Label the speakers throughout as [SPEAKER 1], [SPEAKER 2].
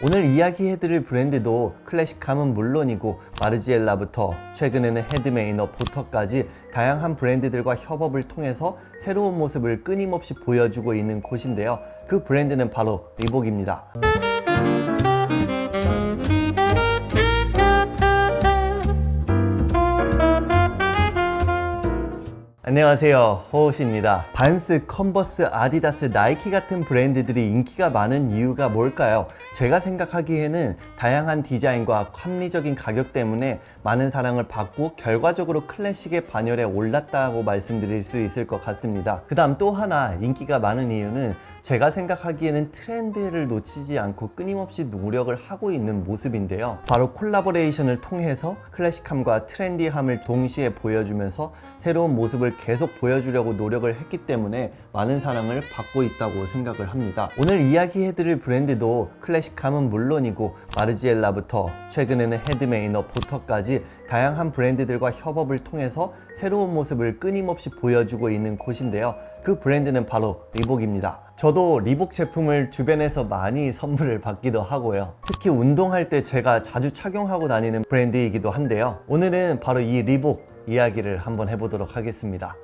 [SPEAKER 1] 오늘 이야기해드릴 브랜드도 클래식함은 물론이고 마르지엘라부터 최근에는 헤드메이너, 보터까지 다양한 브랜드들과 협업을 통해서 새로운 모습을 끊임없이 보여주고 있는 곳인데요. 그 브랜드는 바로 리복입니다. 안녕하세요, 호호씨입니다. 반스, 컨버스, 아디다스, 나이키 같은 브랜드들이 인기가 많은 이유가 뭘까요? 제가 생각하기에는 다양한 디자인과 합리적인 가격 때문에 많은 사랑을 받고 결과적으로 클래식의 반열에 올랐다고 말씀드릴 수 있을 것 같습니다. 그 다음 또 하나 인기가 많은 이유는 제가 생각하기에는 트렌드를 놓치지 않고 끊임없이 노력을 하고 있는 모습인데요. 바로 콜라보레이션을 통해서 클래식함과 트렌디함을 동시에 보여주면서 새로운 모습을 계속 보여주려고 노력을 했기 때문에 많은 사랑을 받고 있다고 생각을 합니다. 오늘 이야기해드릴 브랜드도 클래식함은 물론이고 마르지엘라부터 최근에는 헤드메이너, 보터까지 다양한 브랜드들과 협업을 통해서 새로운 모습을 끊임없이 보여주고 있는 곳인데요. 그 브랜드는 바로 리복입니다. 저도 리복 제품을 주변에서 많이 선물을 받기도 하고요. 특히 운동할 때 제가 자주 착용하고 다니는 브랜드이기도 한데요. 오늘은 바로 이 리복 이야기를 한번 해보도록 하겠습니다.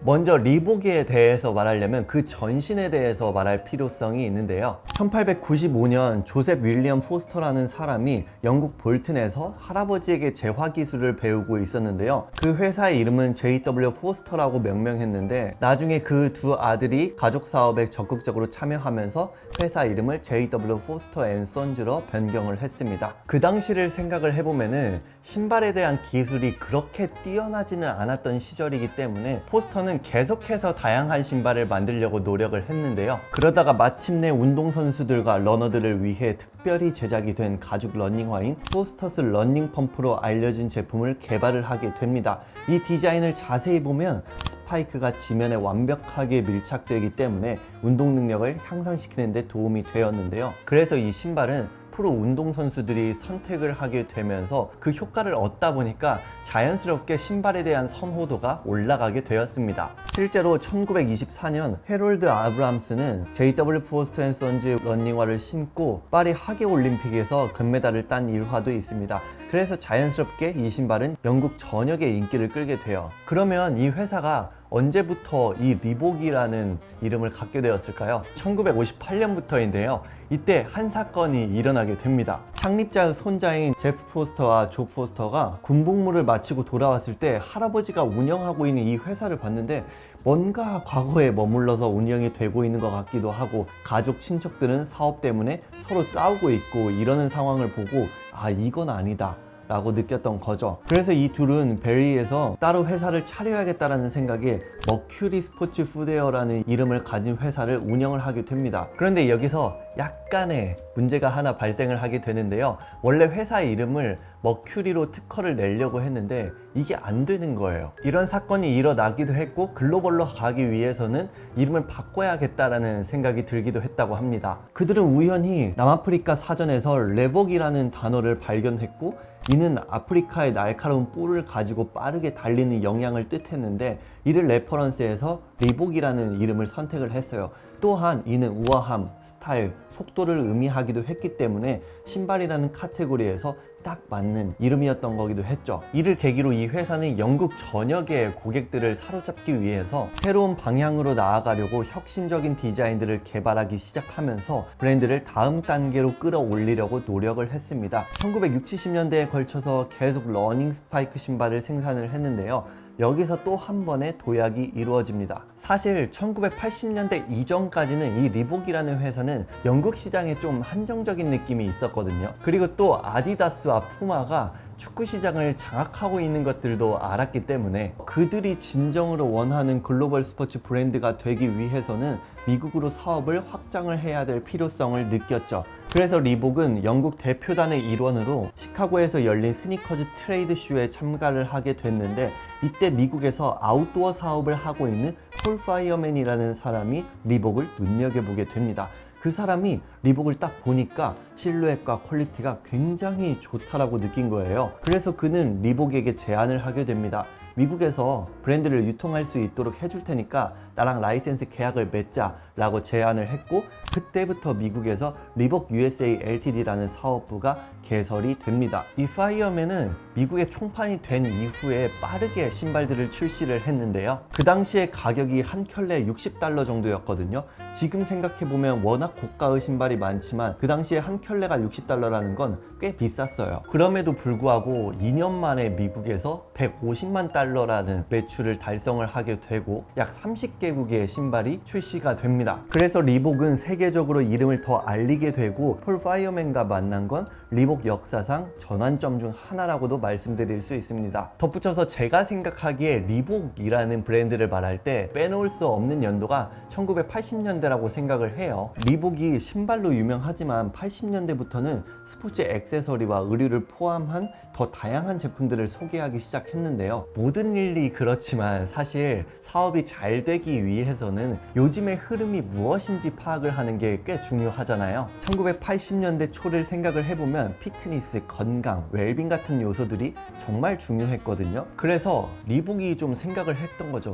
[SPEAKER 1] 먼저 리복에 대해서 말하려면 그 전신에 대해서 말할 필요성이 있는데요. 1895년 조셉 윌리엄 포스터라는 사람이 영국 볼튼에서 할아버지에게 재화 기술을 배우고 있었는데요. 그 회사의 이름은 JW 포스터라고 명명했는데 나중에 그 두 아들이 가족 사업에 적극적으로 참여하면서 회사 이름을 JW 포스터 앤 선즈로 변경을 했습니다. 그 당시를 생각을 해보면은 신발에 대한 기술이 그렇게 뛰어나지는 않았던 시절이기 때문에 포스터는 계속해서 다양한 신발을 만들려고 노력을 했는데요. 그러다가 마침내 운동선수들과 러너들을 위해 특별히 제작이 된 가죽 러닝화인 포스터스 러닝 펌프로 알려진 제품을 개발을 하게 됩니다. 이 디자인을 자세히 보면 스파이크가 지면에 완벽하게 밀착되기 때문에 운동 능력을 향상시키는 데 도움이 되었는데요. 그래서 이 신발은 프로 운동선수들이 선택을 하게 되면서 그 효과를 얻다 보니까 자연스럽게 신발에 대한 선호도가 올라가게 되었습니다. 실제로 1924년 해롤드 아브람스는 JW 포스터 앤 선즈 러닝화를 신고 파리 하계올림픽에서 금메달을 딴 일화도 있습니다. 그래서 자연스럽게 이 신발은 영국 전역의 인기를 끌게 돼요. 그러면 이 회사가 언제부터 이 리복이라는 이름을 갖게 되었을까요? 1958년부터인데요. 이때 한 사건이 일어나게 됩니다. 창립자 손자인 제프 포스터와 조 포스터가 군복무를 마치고 돌아왔을 때 할아버지가 운영하고 있는 이 회사를 봤는데 뭔가 과거에 머물러서 운영이 되고 있는 것 같기도 하고 가족 친척들은 사업 때문에 서로 싸우고 있고 이러는 상황을 보고 아 이건 아니다 라고 느꼈던 거죠. 그래서 이 둘은 베리에서 따로 회사를 차려야겠다라는 생각에 머큐리 스포츠 푸드웨어라는 이름을 가진 회사를 운영을 하게 됩니다. 그런데 여기서 약간의 문제가 하나 발생을 하게 되는데요. 원래 회사 이름을 머큐리로 특허를 내려고 했는데 이게 안 되는 거예요. 이런 사건이 일어나기도 했고 글로벌로 가기 위해서는 이름을 바꿔야겠다라는 생각이 들기도 했다고 합니다. 그들은 우연히 남아프리카 사전에서 레복이라는 단어를 발견했고 이는 아프리카의 날카로운 뿔을 가지고 빠르게 달리는 영향을 뜻했는데 이를 레퍼런스해서 리복이라는 이름을 선택을 했어요. 또한 이는 우아함, 스타일, 속도를 의미하기도 했기 때문에 신발이라는 카테고리에서 딱 맞는 이름이었던 거기도 했죠. 이를 계기로 이 회사는 영국 전역의 고객들을 사로잡기 위해서 새로운 방향으로 나아가려고 혁신적인 디자인들을 개발하기 시작하면서 브랜드를 다음 단계로 끌어올리려고 노력을 했습니다. 1960, 70년대에 걸쳐서 계속 러닝 스파이크 신발을 생산을 했는데요. 여기서 또 한 번의 도약이 이루어집니다. 사실 1980년대 이전까지는 이 리복이라는 회사는 영국 시장에 좀 한정적인 느낌이 있었거든요. 그리고 또 아디다스와 푸마가 축구 시장을 장악하고 있는 것들도 알았기 때문에 그들이 진정으로 원하는 글로벌 스포츠 브랜드가 되기 위해서는 미국으로 사업을 확장을 해야 될 필요성을 느꼈죠. 그래서 리복은 영국 대표단의 일원으로 시카고에서 열린 스니커즈 트레이드 쇼에 참가를 하게 됐는데 이때 미국에서 아웃도어 사업을 하고 있는 폴 파이어맨이라는 사람이 리복을 눈여겨보게 됩니다. 그 사람이 리복을 딱 보니까 실루엣과 퀄리티가 굉장히 좋다라고 느낀 거예요. 그래서 그는 리복에게 제안을 하게 됩니다. 미국에서 브랜드를 유통할 수 있도록 해줄 테니까 나랑 라이센스 계약을 맺자 라고 제안을 했고, 그때부터 미국에서 리복 USA LTD라는 사업부가 개설이 됩니다. 이 파이어맨은 미국에 총판이 된 이후에 빠르게 신발들을 출시를 했는데요. 그 당시에 가격이 한 켤레 $60 정도였거든요. 지금 생각해보면 워낙 고가의 신발이 많지만 그 당시에 한 켤레가 $60라는 건 꽤 비쌌어요. 그럼에도 불구하고 2년 만에 미국에서 $150만 라는 매출을 달성을 하게 되고 약 30개국의 신발이 출시가 됩니다. 그래서 리복은 세계적으로 이름을 더 알리게 되고, 폴 파이어맨과 만난 건 리복 역사상 전환점 중 하나라고도 말씀드릴 수 있습니다. 덧붙여서 제가 생각하기에 리복이라는 브랜드를 말할 때 빼놓을 수 없는 연도가 1980년대라고 생각을 해요. 리복이 신발로 유명하지만 80년대부터는 스포츠 액세서리와 의류를 포함한 더 다양한 제품들을 소개하기 시작했는데요. 모든 일이 그렇지만 사실 사업이 잘 되기 위해서는 요즘의 흐름이 무엇인지 파악을 하는 게 꽤 중요하잖아요. 1980년대 초를 생각을 해보면 피트니스, 건강, 웰빙 같은 요소들이 정말 중요했거든요. 그래서 리복이 좀 생각을 했던 거죠.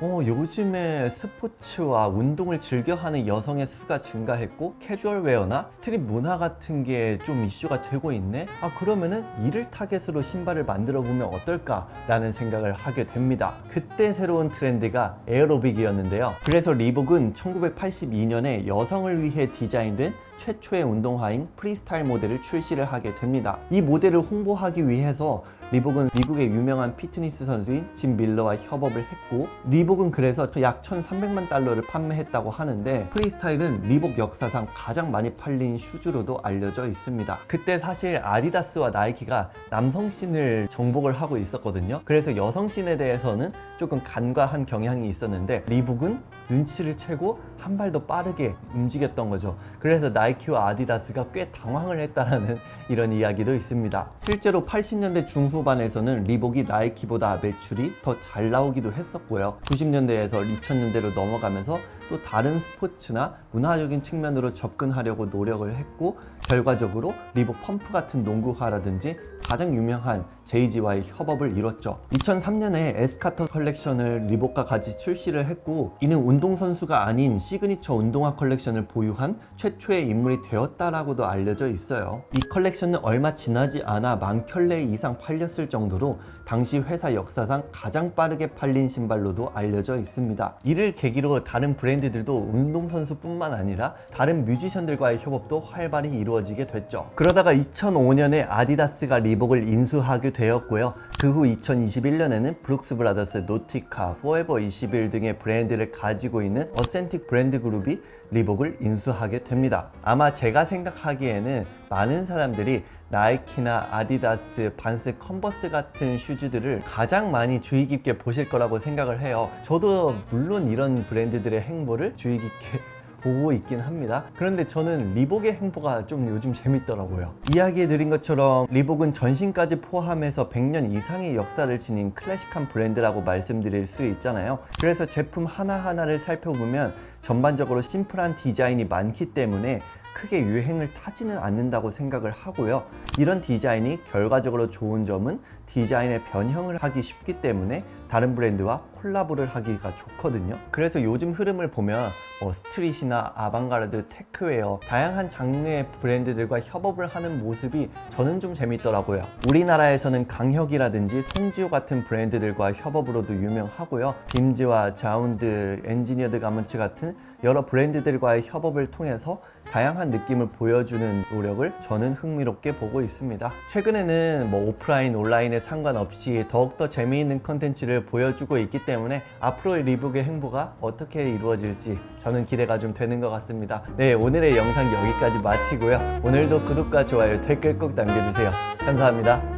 [SPEAKER 1] 요즘에 스포츠와 운동을 즐겨하는 여성의 수가 증가했고 캐주얼 웨어나 스트릿 문화 같은 게 좀 이슈가 되고 있네? 그러면은 이를 타겟으로 신발을 만들어 보면 어떨까? 라는 생각을 하게 됩니다. 그때 새로운 트렌드가 에어로빅이었는데요. 그래서 리복은 1982년에 여성을 위해 디자인된 최초의 운동화인 프리스타일 모델을 출시를 하게 됩니다. 이 모델을 홍보하기 위해서 리복은 미국의 유명한 피트니스 선수인 짐 밀러와 협업을 했고, 리복은 그래서 약 $1,300만 판매했다고 하는데, 프리스타일은 리복 역사상 가장 많이 팔린 슈즈로도 알려져 있습니다. 그때 사실 아디다스와 나이키가 남성씬을 정복을 하고 있었거든요. 그래서 여성씬에 대해서는 조금 간과한 경향이 있었는데, 리복은 눈치를 채고 한 발 더 빠르게 움직였던 거죠. 그래서 나이키와 아디다스가 꽤 당황을 했다라는 이런 이야기도 있습니다. 실제로 80년대 중후반에서는 리복이 나이키보다 매출이 더 잘 나오기도 했었고요. 90년대에서 2000년대로 넘어가면서 또 다른 스포츠나 문화적인 측면으로 접근하려고 노력을 했고, 결과적으로 리복 펌프 같은 농구화라든지 가장 유명한 제이지와의 협업을 이뤘죠. 2003년에 에스카터 컬렉션을 리복과 같이 출시를 했고, 이는 운동선수가 아닌 시그니처 운동화 컬렉션을 보유한 최초의 인물이 되었다라고도 알려져 있어요. 이 컬렉션은 얼마 지나지 않아 10,000켤레 이상 팔렸을 정도로 당시 회사 역사상 가장 빠르게 팔린 신발로도 알려져 있습니다. 이를 계기로 다른 브랜드들도 운동선수뿐만 아니라 다른 뮤지션들과의 협업도 활발히 이루어지게 됐죠. 그러다가 2005년에 아디다스가 리복을 인수하게 되었고요. 그 후 2021년에는 브룩스 브라더스, 노티카, 포에버 21 등의 브랜드를 가지고 있는 어센틱 브랜드 그룹이 리복을 인수하게 됩니다. 아마 제가 생각하기에는 많은 사람들이 나이키나 아디다스, 반스, 컨버스 같은 슈즈들을 가장 많이 주의 깊게 보실 거라고 생각을 해요. 저도 물론 이런 브랜드들의 행보를 주의 깊게 보고 있긴 합니다. 그런데 저는 리복의 행보가 좀 요즘 재밌더라고요. 이야기해드린 것처럼 리복은 전신까지 포함해서 100년 이상의 역사를 지닌 클래식한 브랜드라고 말씀드릴 수 있잖아요. 그래서 제품 하나하나를 살펴보면 전반적으로 심플한 디자인이 많기 때문에 크게 유행을 타지는 않는다고 생각을 하고요. 이런 디자인이 결과적으로 좋은 점은 디자인의 변형을 하기 쉽기 때문에 다른 브랜드와 콜라보를 하기가 좋거든요. 그래서 요즘 흐름을 보면 스트릿이나 아방가르드, 테크웨어 다양한 장르의 브랜드들과 협업을 하는 모습이 저는 좀 재밌더라고요. 우리나라에서는 강혁이라든지 송지호 같은 브랜드들과 협업으로도 유명하고요. 빔즈와 자운드, 엔지니어드 가먼츠 같은 여러 브랜드들과의 협업을 통해서 다양한 느낌을 보여주는 노력을 저는 흥미롭게 보고 있습니다. 최근에는 오프라인, 온라인에 상관없이 더욱더 재미있는 컨텐츠를 보여주고 있기 때문에 앞으로의 리복의 행보가 어떻게 이루어질지 저는 기대가 좀 되는 것 같습니다. 네, 오늘의 영상 여기까지 마치고요. 오늘도 구독과 좋아요, 댓글 꼭 남겨주세요. 감사합니다.